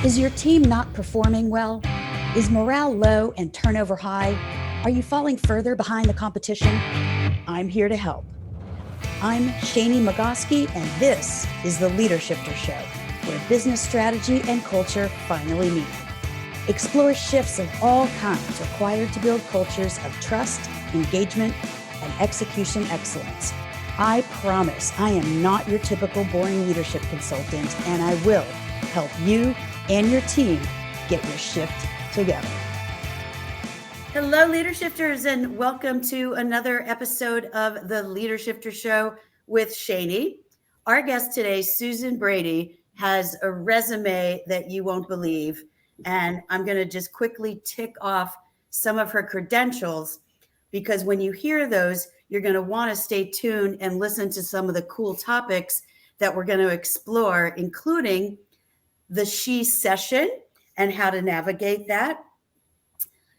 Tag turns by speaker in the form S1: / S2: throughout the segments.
S1: Is your team not performing well? Is morale low and turnover high? Are you falling further behind the competition? I'm here to help. I'm Shani Magoski, and this is the Leadershifter Show, where business strategy and culture finally meet. Explore shifts of all kinds required to build cultures of trust, engagement, and execution excellence. I promise I am not your typical boring leadership consultant, and I will help you and your team get your shift together. Hello, Leadershifters, and welcome to another episode of the Leadershifter Show with Shani. Our guest today, Susan Brady, has a resume that you won't believe, and I'm going to just quickly tick off some of her credentials, because when you hear those, you're going to want to stay tuned and listen to some of the cool topics that we're going to explore, including the She-cession and how to navigate that,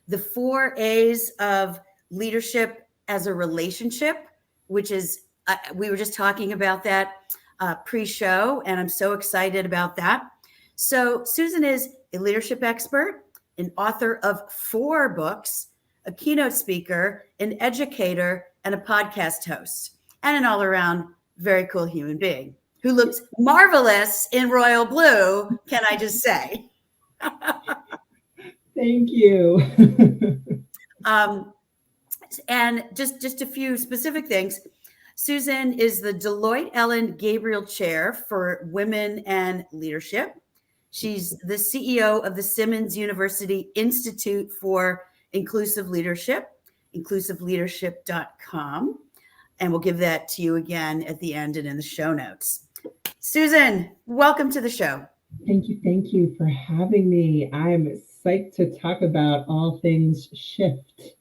S1: the 4 A's of leadership as a relationship, which is, we were just talking about that pre-show, and I'm so excited about that. So Susan is a leadership expert, an author of 4 books, a keynote speaker, an educator, and a podcast host, and an all-around very cool human being who looks marvelous in royal blue, can I just say?
S2: Thank you.
S1: And just a few specific things. Susan is the Deloitte Ellen Gabriel Chair for Women and Leadership. She's the CEO of the Simmons University Institute for Inclusive Leadership, inclusiveleadership.com. And we'll give that to you again at the end and in the show notes. Susan, welcome to the show.
S2: Thank you for having me. I'm psyched to talk about all things shift.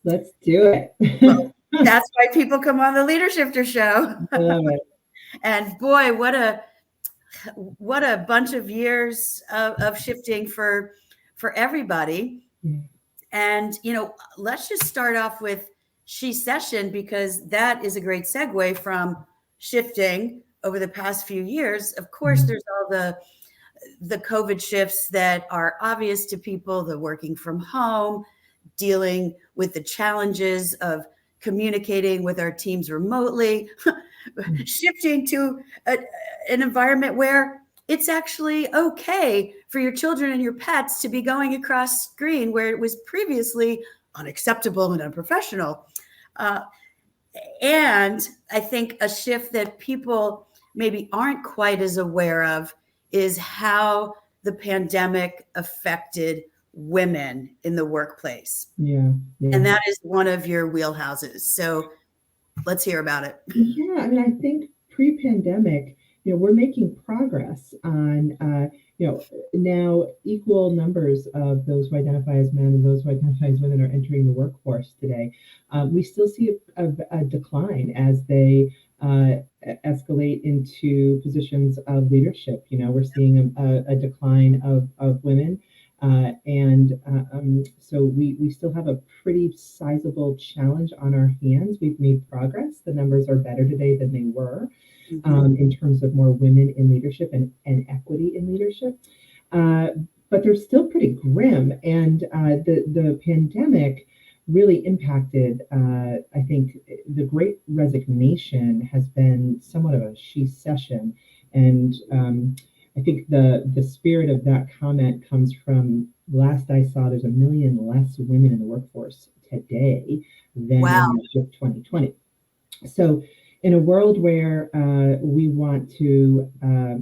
S2: Let's do it.
S1: Well, that's why people come on the Leadershifter Show.
S2: I love it.
S1: And boy, what a bunch of years of shifting for everybody.
S2: Yeah.
S1: And, let's just start off with She-cession, because that is a great segue from shifting over the past few years. Of course, there's all the COVID shifts that are obvious to people, the working from home, dealing with the challenges of communicating with our teams remotely, shifting to an environment where it's actually okay for your children and your pets to be going across screen where it was previously unacceptable and unprofessional. And I think a shift that people maybe aren't quite as aware of is how the pandemic affected women in the workplace.
S2: Yeah.
S1: And that is one of your wheelhouses. So let's hear about it.
S2: Yeah, I think pre-pandemic, we're making progress on, now equal numbers of those who identify as men and those who identify as women are entering the workforce today. We still see a decline as they escalate into positions of leadership. We're seeing a decline of women. So we still have a pretty sizable challenge on our hands. We've made progress. The numbers are better today than they were in terms of more women in leadership and equity in leadership. But they're still pretty grim. And the pandemic really impacted, I think the Great Resignation has been somewhat of a She-cession. And I think the spirit of that comment comes from, last I saw, there's 1 million less women in the workforce today than in March of 2020. So in a world where we want to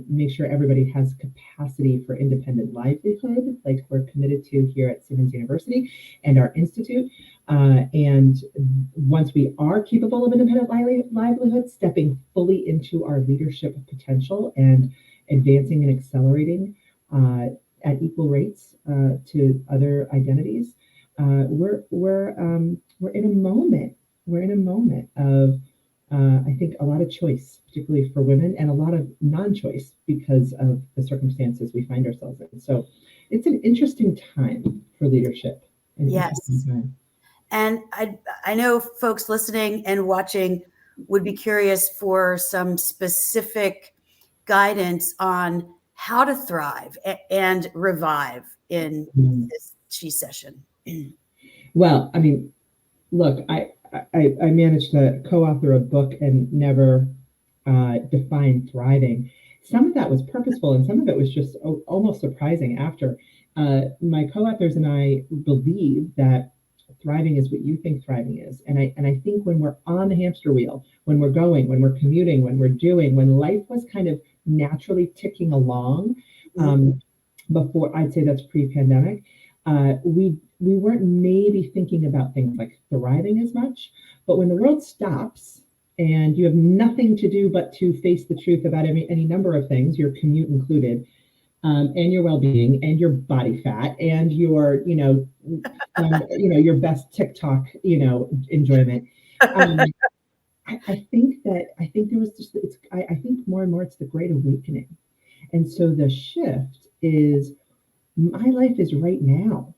S2: make sure everybody has capacity for independent livelihood, like we're committed to here at Simmons University and our institute, and once we are capable of independent livelihood, stepping fully into our leadership potential and advancing and accelerating at equal rates to other identities, we're in a moment. We're in a moment of I think a lot of choice, particularly for women, and a lot of non-choice because of the circumstances we find ourselves in. So it's an interesting time for leadership.
S1: Yes. And I know folks listening and watching would be curious for some specific guidance on how to thrive and revive in this She-cession?
S2: Well, I mean, look, I managed to co-author a book and never define thriving. Some of that was purposeful, and some of it was just almost surprising after. My co-authors and I believe that thriving is what you think thriving is. And I think when we're on the hamster wheel, when we're going, when we're commuting, when we're doing, when life was kind of naturally ticking along, before, I'd say that's pre-pandemic, we weren't maybe thinking about things like thriving as much. But when the world stops and you have nothing to do but to face the truth about any number of things, your commute included, and your well-being and your body fat and your, your best TikTok, enjoyment. I think there was just, I think more and more it's the Great Awakening. And so the shift is, my life is right now.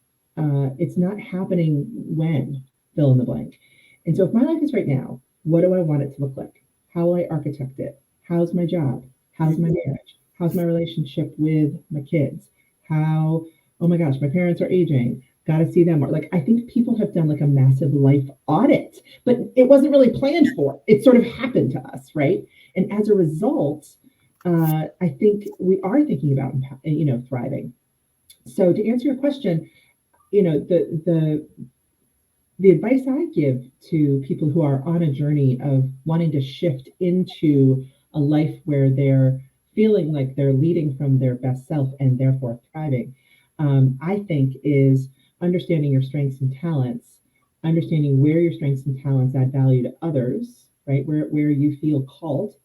S2: It's not happening when, fill in the blank. And so if my life is right now, what do I want it to look like? How will I architect it? How's my job? How's my marriage? How's my relationship with my kids? Oh my gosh, my parents are aging. Got to see them more. Like, I think people have done like a massive life audit, but it wasn't really planned for. It sort of happened to us, right? And as a result, I think we are thinking about, thriving. So to answer your question, the advice I give to people who are on a journey of wanting to shift into a life where they're feeling like they're leading from their best self and therefore thriving, I think is understanding your strengths and talents, understanding where your strengths and talents add value to others, right? Where you feel called,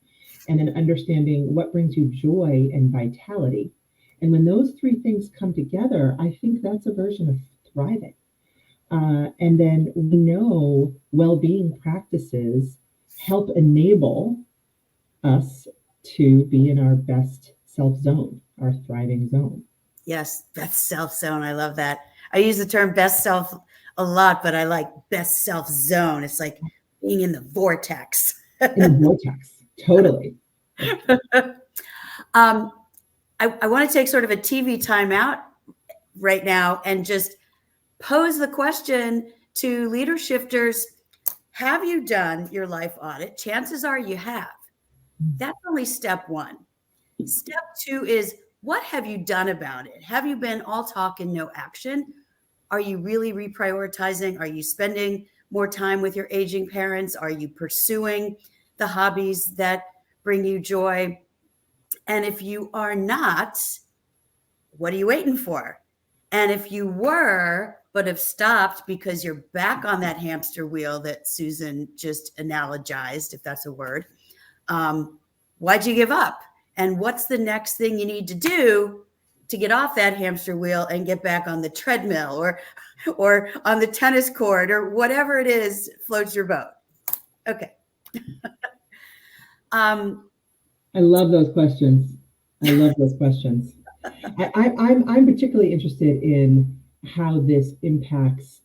S2: and then understanding what brings you joy and vitality. And when those three things come together, I think that's a version of thriving. And then we know well-being practices help enable us to be in our best self zone, our thriving zone.
S1: Yes, best self zone. I love that. I use the term best self a lot, but I like best self zone. It's like being in the vortex.
S2: In the vortex, totally.
S1: I want to take sort of a TV timeout right now and just pose the question to leader shifters. Have you done your life audit? Chances are you have. That's only step one. Step two is, what have you done about it? Have you been all talk and no action? Are you really reprioritizing? Are you spending more time with your aging parents? Are you pursuing the hobbies that bring you joy? And if you are not, what are you waiting for? And if you were, but have stopped because you're back on that hamster wheel that Susan just analogized, if that's a word, why'd you give up? And what's the next thing you need to do to get off that hamster wheel and get back on the treadmill or on the tennis court or whatever it is floats your boat? Okay.
S2: I love those questions. I'm particularly interested in how this impacts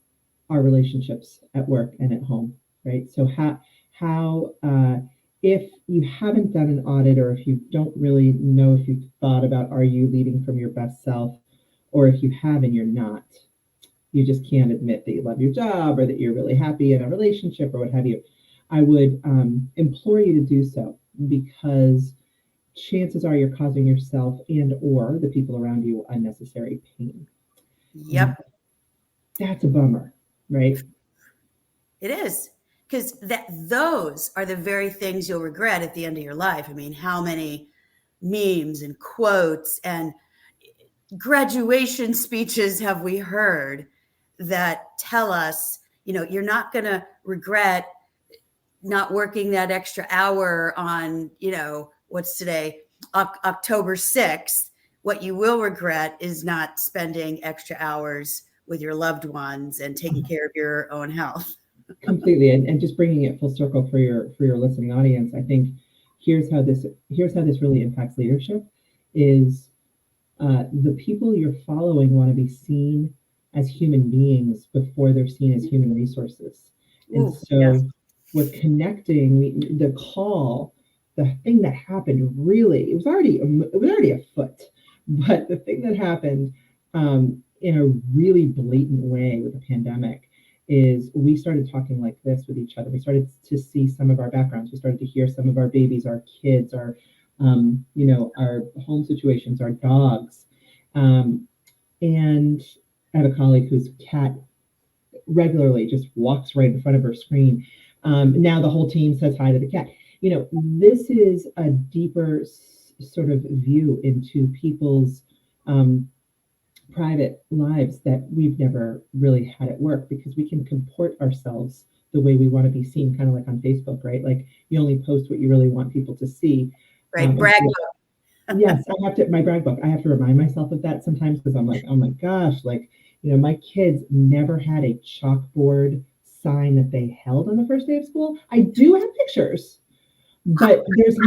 S2: our relationships at work and at home, right? So how if you haven't done an audit, or if you don't really know if you've thought about, are you leading from your best self, or if you have and you're not, you just can't admit that you love your job or that you're really happy in a relationship or what have you, I would implore you to do so, because chances are you're causing yourself and or the people around you unnecessary pain.
S1: Yep.
S2: That's a bummer, right?
S1: It is, because those are the very things you'll regret at the end of your life. I mean, how many memes and quotes and graduation speeches have we heard that tell us, you're not going to regret not working that extra hour on, what's today, October 6th. What you will regret is not spending extra hours with your loved ones and taking care of your own health.
S2: Completely. And just bringing it full circle for your listening audience, I think here's how this really impacts leadership is the people you're following want to be seen as human beings before they're seen as human resources. And so yes, we're connecting the call, the thing that happened really, it was already afoot, But the thing that happened in a really blatant way with the pandemic is we started talking like this with each other. We started to see some of our backgrounds. We started to hear some of our babies, our kids, our our home situations, our dogs. And I have a colleague whose cat regularly just walks right in front of her screen. Now the whole team says hi to the cat. This is a deeper sort of view into people's private lives that we've never really had at work, because we can comport ourselves the way we want to be seen, kind of like on Facebook, right? Like you only post what you really want people to see.
S3: Right. Brag book.
S2: Yes, I have to, my brag book, I have to remind myself of that sometimes, because I'm like, oh my gosh, like, my kids never had a chalkboard sign that they held on the first day of school. I do have pictures, but there's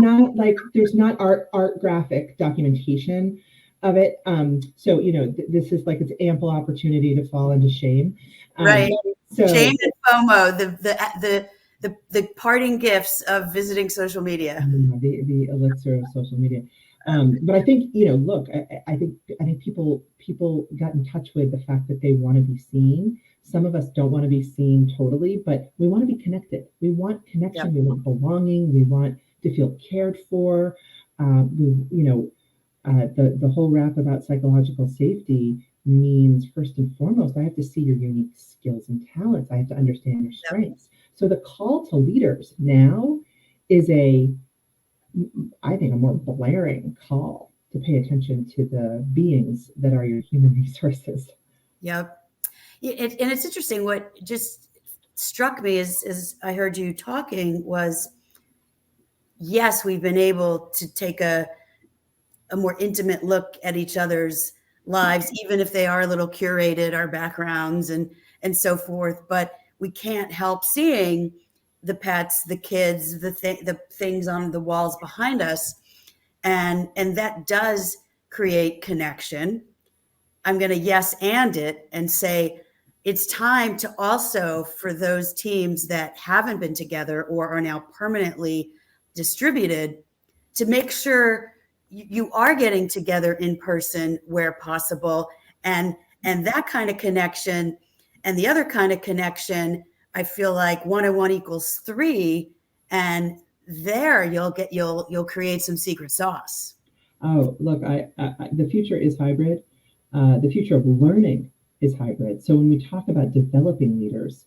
S2: not art graphic documentation of it. So, this is like, it's ample opportunity to fall into shame.
S3: Right.
S2: So
S3: shame and FOMO, the parting gifts of visiting social media.
S2: The elixir of social media. But I think, look, I think people got in touch with the fact that they want to be seen. Some of us don't want to be seen totally, but we want to be connected. We want connection. Yep. We want belonging. We want to feel cared for. The whole rap about psychological safety means, first and foremost, I have to see your unique skills and talents. I have to understand your strengths. Yep. So the call to leaders now is I think, a more blaring call to pay attention to the beings that are your human resources.
S3: Yep. And it's interesting. What just struck me as I heard you talking was, yes, we've been able to take a more intimate look at each other's lives, even if they are a little curated, our backgrounds and so forth. But we can't help seeing the pets, the kids, the things on the walls behind us. And that does create connection. I'm going to yes and it and say, it's time to also, for those teams that haven't been together or are now permanently distributed, to make sure you are getting together in person where possible. And that kind of connection and the other kind of connection, I feel like 1 and 1 equals 3, and there you'll create some secret sauce.
S2: Oh, look, the future is hybrid. The future of learning is hybrid. So when we talk about developing leaders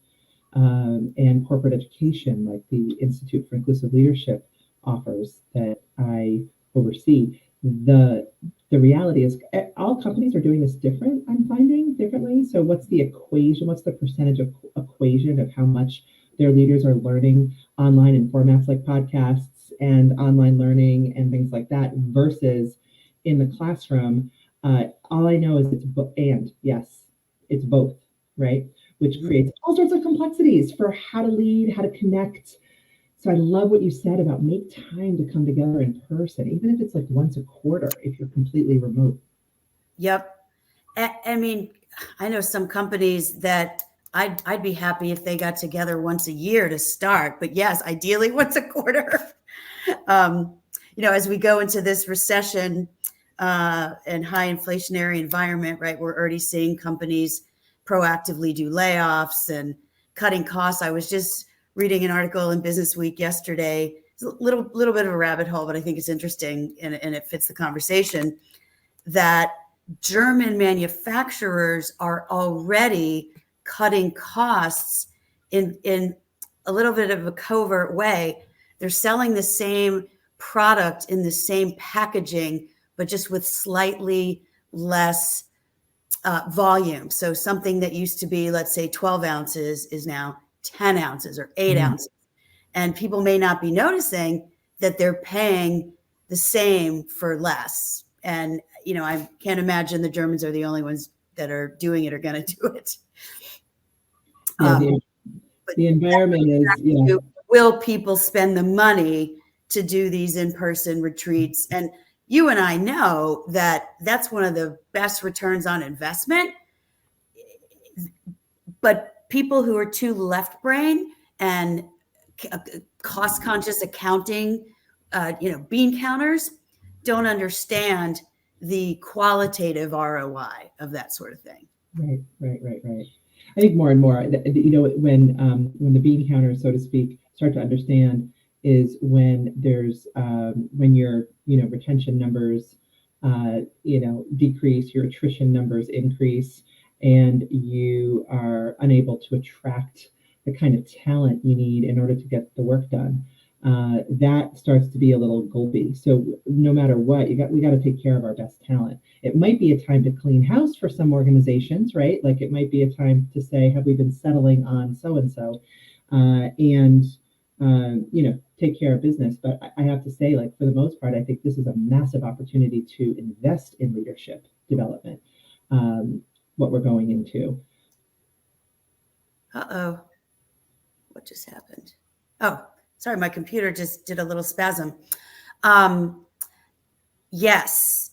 S2: and corporate education, like the Institute for Inclusive Leadership offers that I oversee, the reality is all companies are doing this different. I'm finding differently. So what's the equation? What's the percentage of equation of how much their leaders are learning online in formats like podcasts and online learning and things like that versus in the classroom? All I know is it's it's both, right? Which creates all sorts of complexities for how to lead, how to connect. So I love what you said about make time to come together in person, even if it's like once a quarter, if you're completely remote.
S3: Yep. I mean, I know some companies that I'd be happy if they got together once a year to start, but yes, ideally once a quarter. As we go into this recession and high inflationary environment, right, we're already seeing companies proactively do layoffs and cutting costs. I was just reading an article in Business Week yesterday. It's a little bit of a rabbit hole, but I think it's interesting and it fits the conversation, that German manufacturers are already cutting costs in a little bit of a covert way. They're selling the same product in the same packaging, but just with slightly less volume. So something that used to be, let's say, 12 ounces is now 10 ounces or 8 ounces. And people may not be noticing that they're paying the same for less. And, I can't imagine the Germans are the only ones that are doing it or going to do it.
S2: The environment is,
S3: will people spend the money to do these in-person retreats? And you and I know that that's one of the best returns on investment. But people who are too left brain and cost-conscious accounting, bean counters, don't understand the qualitative ROI of that sort of thing.
S2: Right. I think more and more, when the bean counters, so to speak, start to understand is when there's when your retention numbers decrease, your attrition numbers increase, and you are unable to attract the kind of talent you need in order to get the work done. That starts to be a little gulpy. So no matter what, we got to take care of our best talent. It might be a time to clean house for some organizations, right? Like it might be a time to say, have we been settling on so and so, and take care of business. But I have to say, like for the most part, I think this is a massive opportunity to invest in leadership development. What we're going into.
S3: Uh-oh, what just happened? Oh, sorry, my computer just did a little spasm. Yes,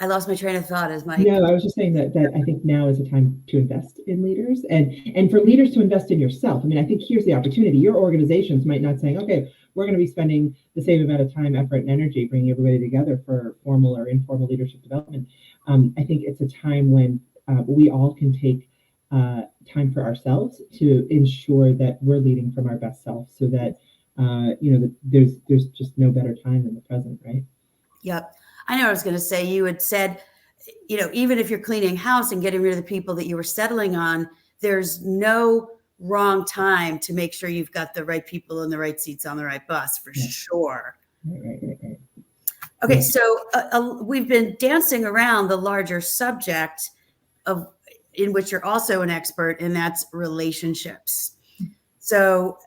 S3: I lost my train of thought as my...
S2: No, I was just saying that I think now is a time to invest in leaders and for leaders to invest in yourself. I mean, I think here's the opportunity. Your organizations might not say, okay, we're going to be spending the same amount of time, effort, and energy bringing everybody together for formal or informal leadership development. I think it's a time when we all can take time for ourselves to ensure that we're leading from our best self, so that there's just no better time than the present, right?
S3: Yep. I know I was going to say, you had said, even if you're cleaning house and getting rid of the people that you were settling on, there's no wrong time to make sure you've got the right people in the right seats on the right bus, for sure.
S2: Right.
S3: Okay, so we've been dancing around the larger subject in which you're also an expert, and that's relationships. So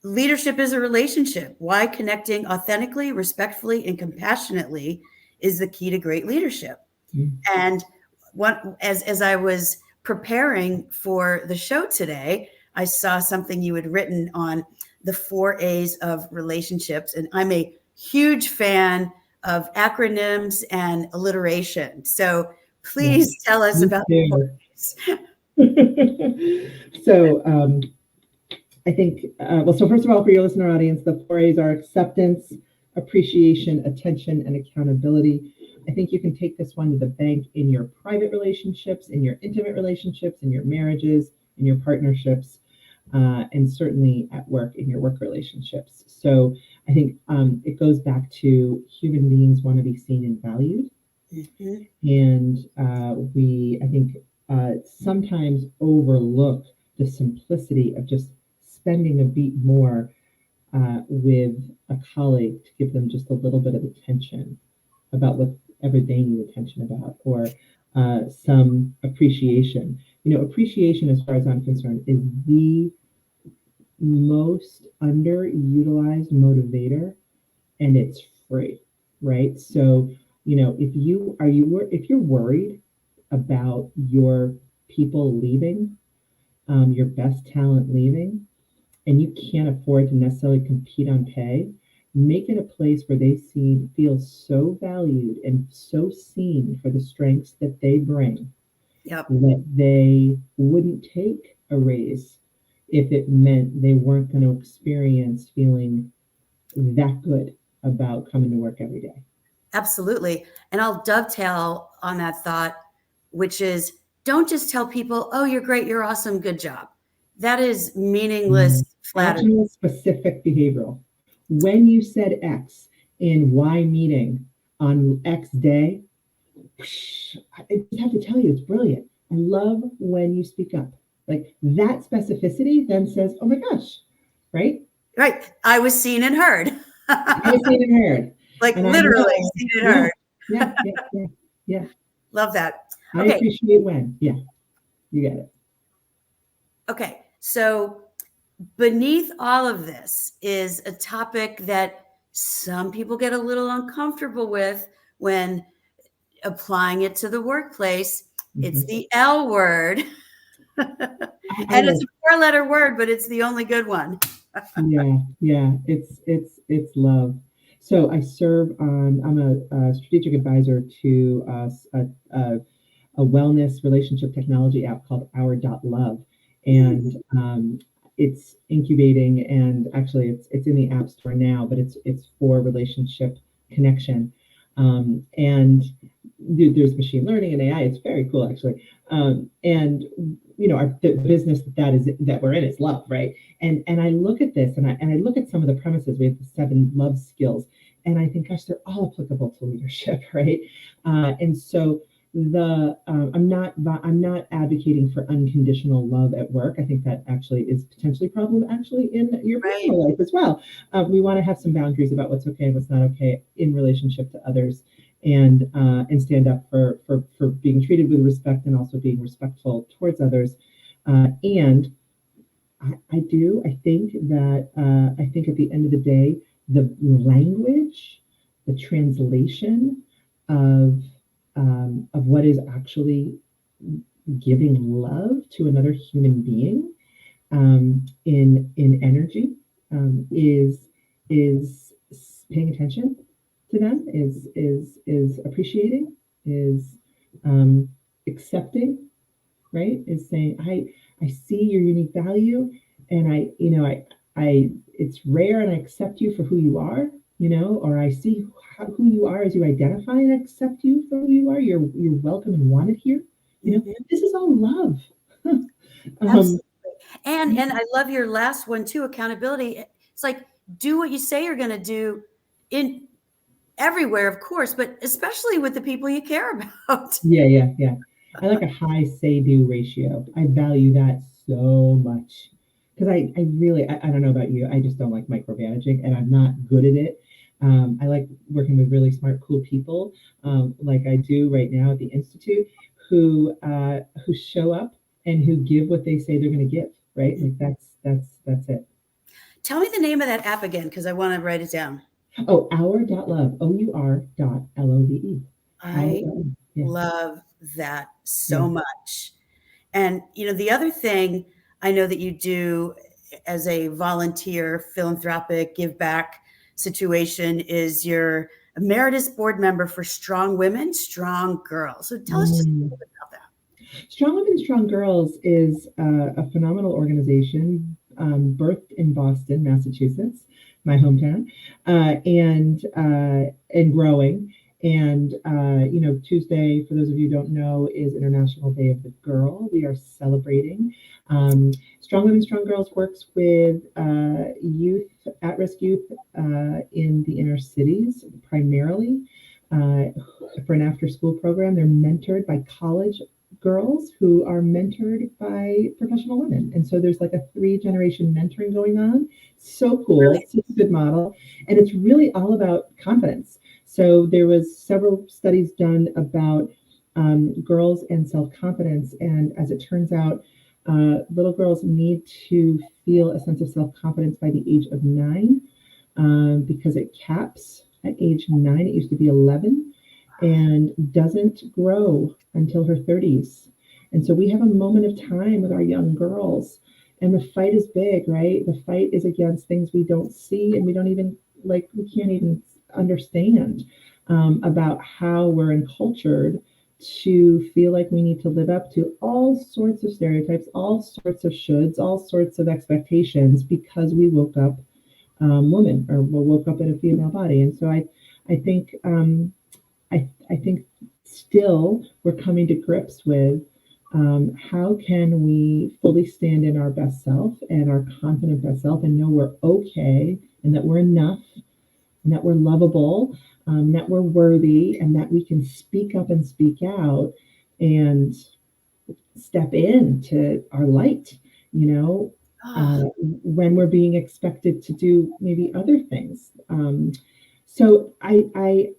S3: leadership is a relationship. Why connecting authentically, respectfully, and compassionately is the key to great leadership. And as I was preparing for the show today, I saw something you had written on the 4 A's of relationships. And I'm a huge fan of acronyms and alliteration. So please tell us about the 4
S2: A's. So I think, so first of all, for your listener audience, the 4 A's are acceptance, appreciation, attention, and accountability. I think you can take this one to the bank in your private relationships, in your intimate relationships, in your marriages, in your partnerships, and certainly at work, in your work relationships. So I think it goes back to human beings want to be seen and valued. And we, I think, sometimes overlook the simplicity of just spending a beat more with a colleague to give them just a little bit of attention about whatever they need attention about, or some appreciation. Appreciation, as far as I'm concerned, is the most underutilized motivator, and it's free, right? So, if you're worried about your people leaving, your best talent leaving, and you can't afford to necessarily compete on pay, make it a place where they feel so valued and so seen for the strengths that they bring, that they wouldn't take a raise if it meant they weren't going to experience feeling that good about coming to work every day.
S3: Absolutely. And I'll dovetail on that thought, which is, don't just tell people, oh, you're great, you're awesome, good job. That is meaningless flattery.
S2: Actionable, specific behavioral. When you said X in Y meeting on X day, I just have to tell you, it's brilliant. I love when you speak up. Like that specificity then says, oh my gosh, right?
S3: Right. I was seen and heard.
S2: I was seen and heard.
S3: Like and literally seen and heard.
S2: Yeah.
S3: Love that.
S2: Okay. I appreciate when. Yeah, you get it.
S3: Okay. So beneath all of this is a topic that some people get a little uncomfortable with when applying it to the workplace. It's the L word. And it's a 4-letter word, but it's the only good one.
S2: Yeah. It's love. So I serve I'm a strategic advisor to a wellness relationship technology app called Our.Love. And it's incubating, and actually it's in the App Store now, but it's for relationship connection. And there's machine learning and AI. It's very cool, actually. And the business that we're in is love, right? And I look at this, and I look at some of the premises. We have the 7 love skills, and I think, gosh, they're all applicable to leadership, right? And so I'm not advocating for unconditional love at work. I think that actually is potentially problem actually in your personal life as well. We want to have some boundaries about what's okay and what's not okay in relationship to others, and stand up for being treated with respect, and also being respectful towards others. And I think at the end of the day, the language, the translation of what is actually giving love to another human being, in energy, is paying attention to them, is appreciating, is accepting, right? Is saying, I see your unique value, and I it's rare, and I accept you for who you are, or I see who you are as you identify, and accept you for who you are. You're welcome and wanted here. This is all love.
S3: Absolutely. And I love your last one too, accountability. It's like, do what you say you're going to do in everywhere, of course, but especially with the people you care about.
S2: Yeah. I like a high say-do ratio. I value that so much, because I don't know about you. I just don't like micromanaging, and I'm not good at it. I like working with really smart, cool people, like I do right now at the Institute, who show up and who give what they say they're going to give. Right? Like that's it.
S3: Tell me the name of that app again, because I want to write it down.
S2: Oh, our.love, our.love.
S3: I love that so much. And, the other thing I know that you do as a volunteer, philanthropic, give back situation is you're emeritus board member for Strong Women, Strong Girls. So tell us just a little bit about that.
S2: Strong Women, Strong Girls is a phenomenal organization, birthed in Boston, Massachusetts, my hometown, and growing. And, Tuesday, for those of you who don't know, is International Day of the Girl. We are celebrating. Strong Women, Strong Girls works with youth, at-risk youth in the inner cities, primarily for an after-school program. They're mentored by college girls who are mentored by professional women. And so there's like a 3-generation mentoring going on. So cool. Really? It's a good model. And it's really all about confidence. So there was several studies done about girls and self-confidence. And as it turns out, little girls need to feel a sense of self-confidence by the age of 9, because it caps at age 9. It used to be 11, and doesn't grow until her 30s. And so we have a moment of time with our young girls, and the fight is big, right? The fight is against things we don't see, and we can't even understand about how we're encultured to feel like we need to live up to all sorts of stereotypes, all sorts of shoulds, all sorts of expectations, because we woke up woman, or woke up in a female body. And so I think still we're coming to grips with how can we fully stand in our best self and our confident best self, and know we're okay, and that we're enough, and that we're lovable, that we're worthy, and that we can speak up and speak out and step into our light, when we're being expected to do maybe other things. So the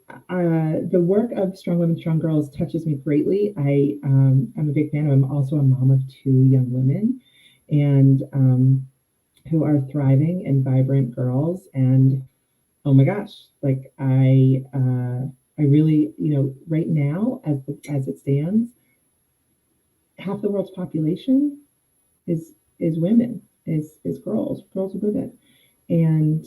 S2: work of Strong Women, Strong Girls touches me greatly. I'm a big fan. I'm also a mom of 2 young women, and who are thriving and vibrant girls. And oh my gosh, like I really, right now, as it stands, half the world's population is women, is girls and women. And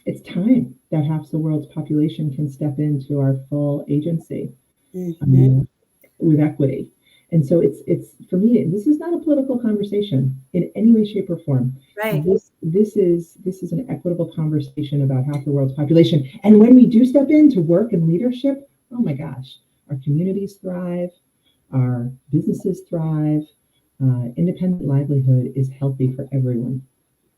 S2: it's time that half the world's population can step into our full agency with equity. And so it's for me, this is not a political conversation in any way, shape, or form.
S3: Right.
S2: This is an equitable conversation about half the world's population. And when we do step into work and leadership, oh my gosh, our communities thrive, our businesses thrive. Independent livelihood is healthy for everyone.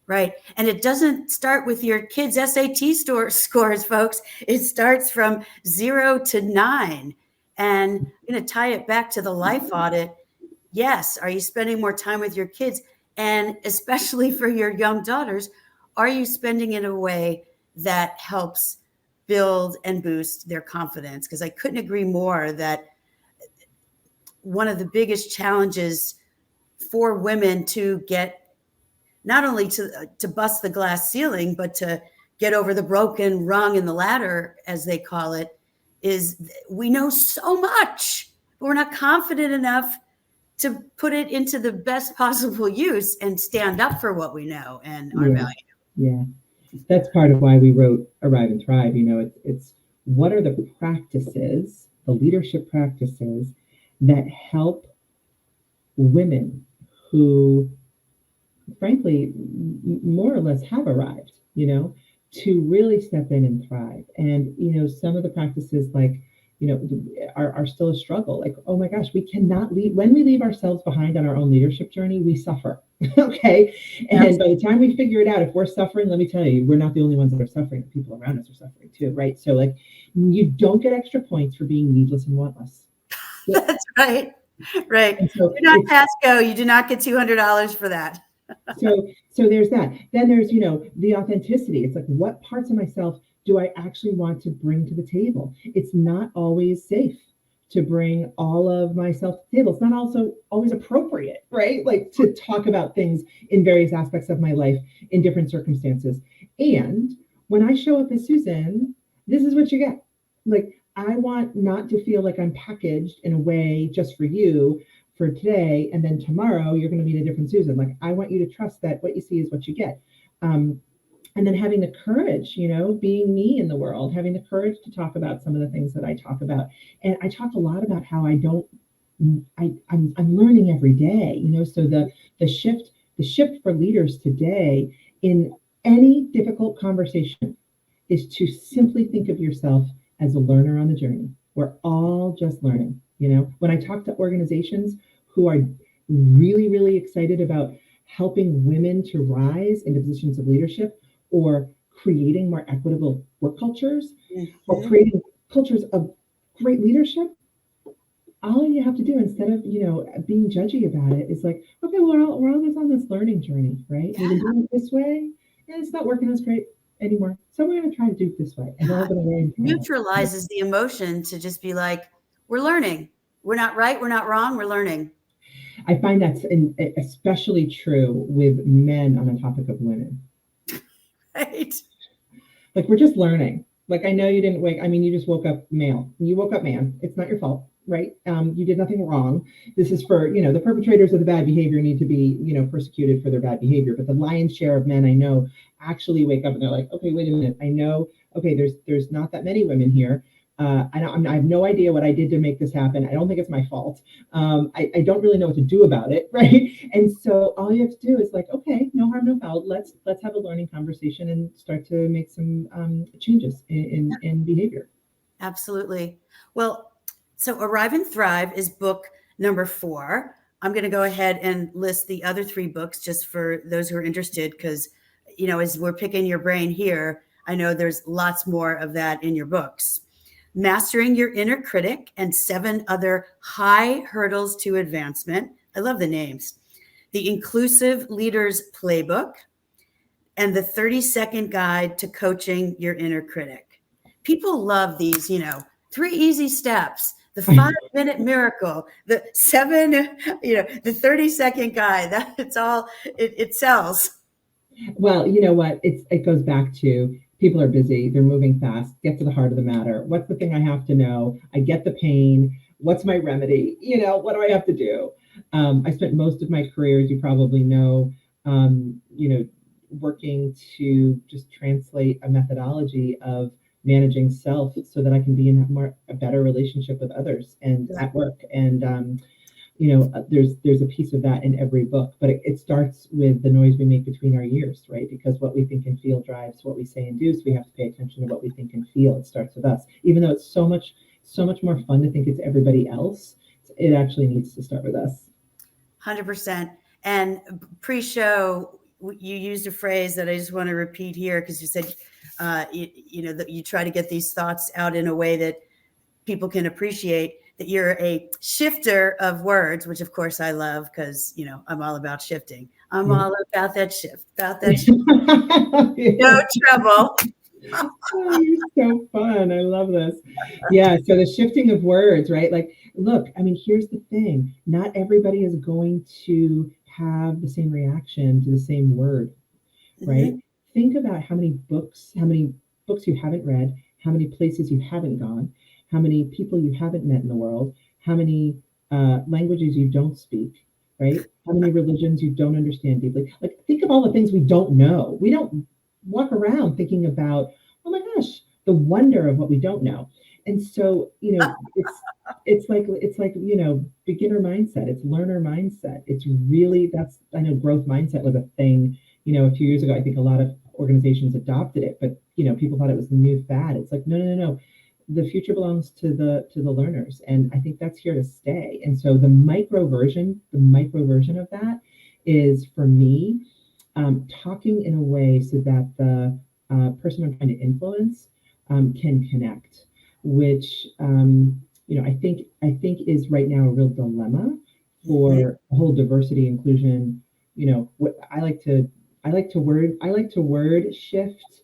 S3: Right. And it doesn't start with your kids' SAT scores, folks. It starts from 0 to 9. And I'm going to tie it back to the life audit. Yes. Are you spending more time with your kids? And especially for your young daughters, are you spending it in a way that helps build and boost their confidence? Because I couldn't agree more that one of the biggest challenges for women to get not only to bust the glass ceiling, but to get over the broken rung in the ladder, as they call it, is we know so much, but we're not confident enough to put it into the best possible use and stand up for what we know and our value.
S2: Yeah. That's part of why we wrote Arrive and Thrive. It's what are the practices, the leadership practices that help women who frankly, more or less have arrived, to really step in and thrive. And, some of the practices are still a struggle. Like, oh my gosh, we cannot leave. When we leave ourselves behind on our own leadership journey, we suffer. Okay. And by the time we figure it out, if we're suffering, let me tell you, we're not the only ones that are suffering. The people around us are suffering too. Right. So you don't get extra points for being needless and wantless.
S3: That's right. Right.
S2: So
S3: do not pass go. You do not get $200 for that.
S2: So there's that. Then there's, the authenticity. It's like, what parts of myself do I actually want to bring to the table? It's not always safe to bring all of myself to the table. It's not also always appropriate, right? Like to talk about things in various aspects of my life in different circumstances. And when I show up as Susan, this is what you get. Like, I want not to feel like I'm packaged in a way just for you for today, and then tomorrow you're going to meet a different Susan. Like, I want you to trust that what you see is what you get. And then having the courage, being me in the world, having the courage to talk about some of the things that I talk about. And I talk a lot about how I'm learning every day, so the shift for leaders today in any difficult conversation is to simply think of yourself as a learner on the journey. We're all just learning. When I talk to organizations who are really, really excited about helping women to rise into positions of leadership, or creating more equitable work cultures, or creating cultures of great leadership, all you have to do, instead of being judgy about it, is like, okay, well, we're always on this learning journey, right? We've been doing it this way, and it's not working as great anymore. So we're going to try to do it this way. And we're all going to learn.
S3: Neutralizes the emotion to just be like, we're learning. We're not right. We're not wrong. We're learning.
S2: I find that's especially true with men on the topic of women.
S3: Right.
S2: Like, we're just learning. Like, I know you didn't you just woke up male. You woke up man. It's not your fault, right? You did nothing wrong. This is for, the perpetrators of the bad behavior need to be, persecuted for their bad behavior. But the lion's share of men I know actually wake up and they're like, okay, wait a minute. I know, okay, there's not that many women here. I have no idea what I did to make this happen. I don't think it's my fault. I don't really know what to do about it, right? And so all you have to do is like, okay, no harm, no foul. Let's have a learning conversation and start to make some changes in behavior.
S3: Absolutely. Well, so Arrive and Thrive is book number 4. I'm going to go ahead and list the other 3 books just for those who are interested, because, as we're picking your brain here, I know there's lots more of that in your books. Mastering Your Inner Critic and 7 Other High Hurdles to Advancement. I love the names. The Inclusive Leaders Playbook, and the 30-Second Guide to Coaching Your Inner Critic. People love these, 3 easy steps, the 5-minute miracle, the 7, the 30-second guide. It's all, it sells.
S2: Well, you know what? It goes back to, people are busy. They're moving fast. Get to the heart of the matter. What's the thing I have to know? I get the pain. What's my remedy? What do I have to do? I spent most of my career, as you probably know, working to just translate a methodology of managing self so that I can be in a better relationship with others and at work. And, there's a piece of that in every book, but it starts with the noise we make between our ears, right? Because what we think and feel drives what we say and do. So we have to pay attention to what we think and feel. It starts with us, even though it's so much more fun to think it's everybody else. It actually needs to start with us.
S3: 100%. And pre-show, you used a phrase that I just want to repeat here, because you said, that you try to get these thoughts out in a way that people can appreciate, that you're a shifter of words, which of course I love, because, I'm all about shifting. I'm all about that shift, No trouble.
S2: Oh, you're so fun. I love this. Yeah. So the shifting of words, right? Like, look, I mean, here's the thing. Not everybody is going to have the same reaction to the same word, right? Think about how many books you haven't read, how many places you haven't gone, how many people you haven't met in the world, how many languages you don't speak, right? How many religions you don't understand deeply. Like, think of all the things we don't know. We don't walk around thinking about, oh my gosh, the wonder of what we don't know. And so, it's like, beginner mindset. It's learner mindset. It's really, I know growth mindset was a thing, a few years ago. I think a lot of organizations adopted it, but, people thought it was the new fad. It's like, no. The future belongs to the learners. And I think that's here to stay. And so the micro version of that is, for me, talking in a way so that the person I'm trying to influence can connect, which I think is right now a real dilemma for the whole diversity inclusion. What I like to word shift,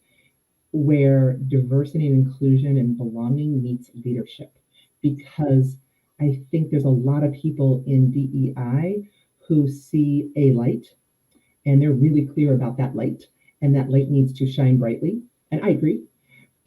S2: where diversity and inclusion and belonging meets leadership, because I think there's a lot of people in DEI who see a light, and they're really clear about that light, and that light needs to shine brightly. And I agree.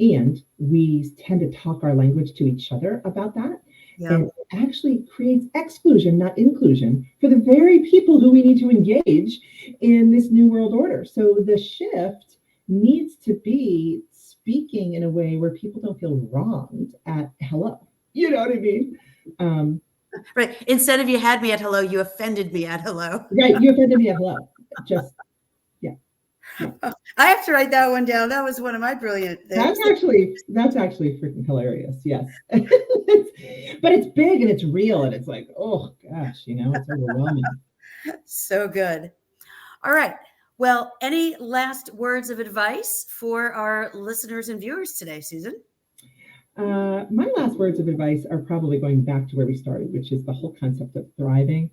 S2: And we tend to talk our language to each other about that. Yep. And it actually creates exclusion, not inclusion, for the very people who we need to engage in this new world order. So the shift needs to be speaking in a way where people don't feel wronged at hello. You know what I mean?
S3: Right. Instead of you had me at hello, you offended me at hello.
S2: Right. You offended me at hello. Just, yeah.
S3: I have to write that one down. That was one of my brilliant things.
S2: That's actually freaking hilarious. Yes. But it's big and it's real. And it's like, oh gosh, it's overwhelming.
S3: So good. All right. Well, any last words of advice for our listeners and viewers today, Susan?
S2: My last words of advice are probably going back to where we started, which is the whole concept of thriving.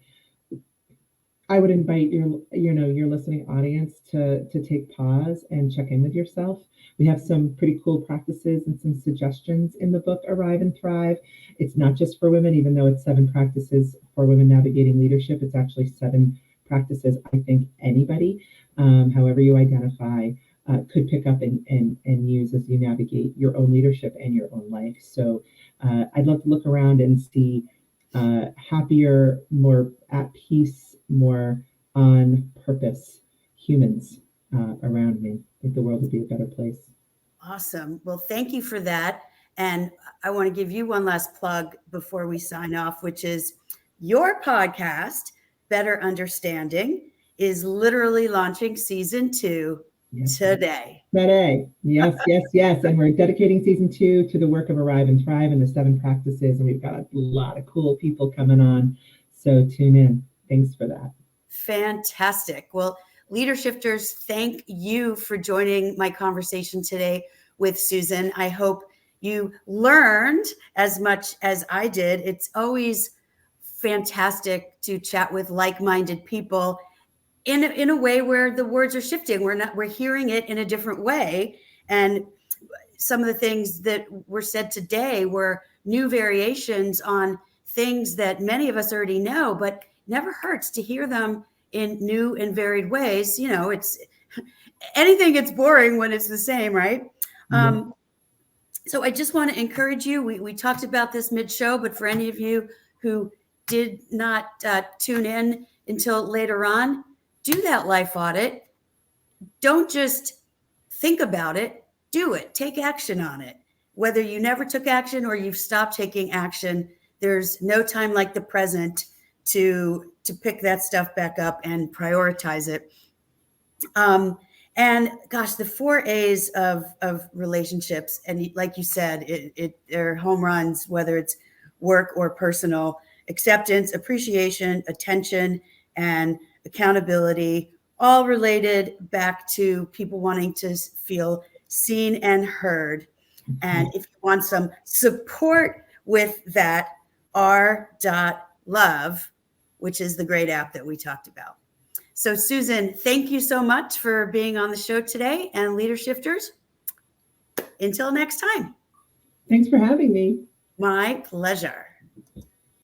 S2: I would invite your listening audience to take pause and check in with yourself. We have some pretty cool practices and some suggestions in the book, Arrive and Thrive. It's not just for women, even though it's 7 practices for women navigating leadership. It's actually 7 practices I think anybody, however you identify, could pick up and use as you navigate your own leadership and your own life. So I'd love to look around and see happier, more at peace, more on purpose humans around me. I think the world would be a better place.
S3: Awesome. Well, thank you for that. And I want to give you one last plug before we sign off, which is your podcast, Better Understanding, is literally launching season 2 today.
S2: Yes. And we're dedicating season 2 to the work of Arrive and Thrive and the 7 practices. And we've got a lot of cool people coming on. So tune in. Thanks for that.
S3: Fantastic. Well, Leadershifters, thank you for joining my conversation today with Susan. I hope you learned as much as I did. It's always fantastic to chat with like-minded people in a way where the words are shifting. We're hearing it in a different way. And some of the things that were said today were new variations on things that many of us already know, but never hurts to hear them in new and varied ways. It's anything gets boring when it's the same, right? Mm-hmm. So I just want to encourage you. We talked about this mid-show, but for any of you who did not tune in until later on, do that life audit. Don't just think about it, do it. Take action on it. Whether you never took action or you've stopped taking action, there's no time like the present to pick that stuff back up and prioritize it. And gosh, the 4 A's of relationships, and like you said, they're home runs, whether it's work or personal: acceptance, appreciation, attention, and accountability, all related back to people wanting to feel seen and heard. And if you want some support with that, r.love, which is the great app that we talked about. So Susan, thank you so much for being on the show today, and Leader Shifters, until next time.
S2: Thanks for having me.
S3: My pleasure.